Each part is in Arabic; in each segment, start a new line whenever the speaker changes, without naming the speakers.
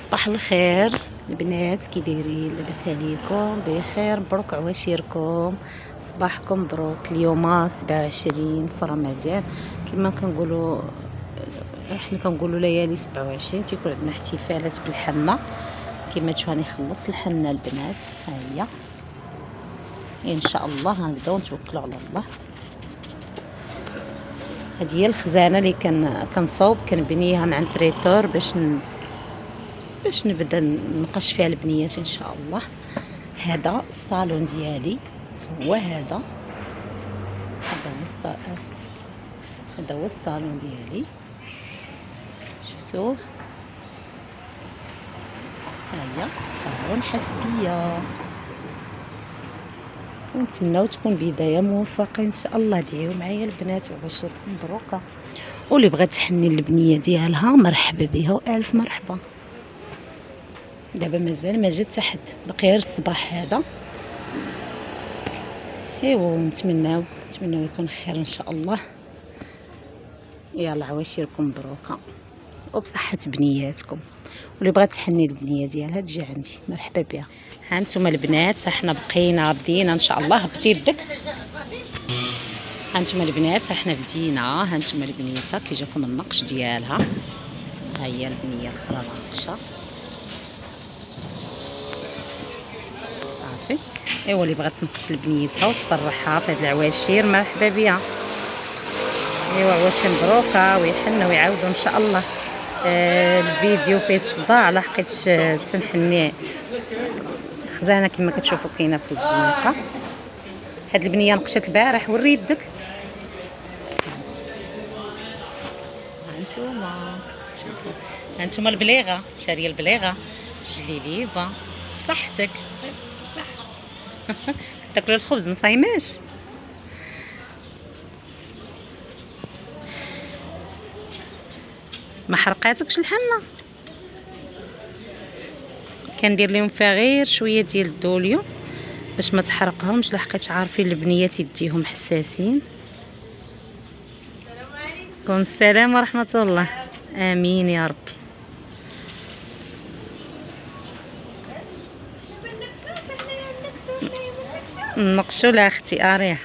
صباح الخير البنات، كي دايرين؟ لاباس عليكم؟ بخير؟ مبروك عواشيركم، صباحكم مبروك. اليوم 27 في رمضان كما كنقولوا، احنا كنقولوا ليالي 27 تيكون عندنا احتفالات بالحنه. كما تشوفوا راني خلطت الحنه البنات، ها هي ان شاء الله غنبداو نتوكلوا على الله. هذه هي الخزانه اللي كنصاوب كنبنيها مع البريتور باش نبدا نقش فيها البنيات ان شاء الله. هذا الصالون ديالي، هو هذا هو الصالون ديالي، شفتوه؟ ها هي صالون حسبيه. ونتمناو تكون بدايه موفقه ان شاء الله. دعيو معايا البنات وعواشركم مبروكه، واللي بغات تحني البنيه ديالها مرحبا بها والف مرحبا. دابا مازال ما جات حد، باقي غير الصباح هذا. ايوا نتمناو يكون خير ان شاء الله. يلا عواشيركم مبروكه وبصحه بنياتكم، واللي بغات تحني البنيه ديالها تجي عندي مرحبا بها. ها نتوما البنات، احنا بدينا ان شاء الله. هبطي يدك. ها نتوما البنات، احنا بدينا. ها نتوما البنيات كيجيكم النقش ديالها. ها هي البنيه الاخرى ناقشه صافي. ايوا اللي بغات تنقش لبنيتها وتفرحها في هاد العواشير مرحبا بها. ايوا عواشير مبروكه ويحنوا ويعاودوا ان شاء الله. الفيديو فيه صداع لحقيتش تنحني الخزانه كما كتشوفوا كاينه في الزنقه. هاد البنيه نقشت البارح، وري يدك. ها نتوما البليغه، شاريه البليغه جليليبه بصحتك. تاكلوا الخبز ما صايماش؟ ما حرقاتكش الحنه؟ كندير لهم فيها غير شويه ديال الدوليو باش ما تحرقهمش، لحقيت عارفين البنيات يديهم حساسين. عليكم السلام ورحمه الله. امين يا ربي. نقشوا لا اختي اريح.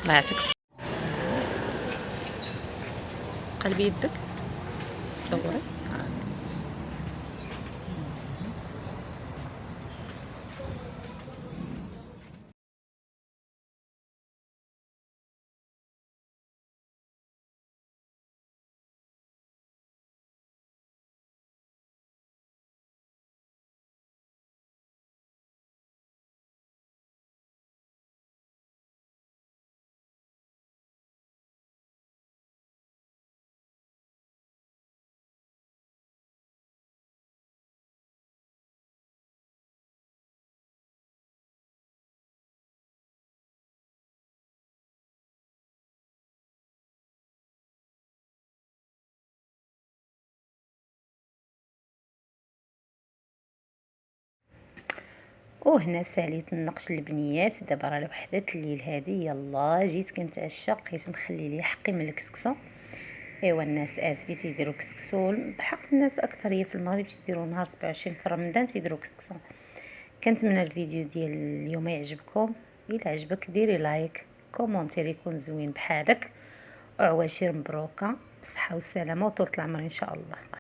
الله يعطيك قلبي يدك دوري. وهنا ساليت النقش البنيات. دابا راه وحدة الليل هادي، يلا جيت كنتعشى بقيت مخلي لي حقي من الكسكسو. ايوا الناس اسفي تيديروا كسكسو بحق الناس اكثريه في المغرب تيديروا نهار 27 في رمضان تيديروا كسكسو. كنتمنى الفيديو ديال اليوم يعجبكم. الا عجبك ديري لايك، كومونتير يكون زوين بحالك، وعواشير مبروكه بصحه والسلامه وطول العمر ان شاء الله.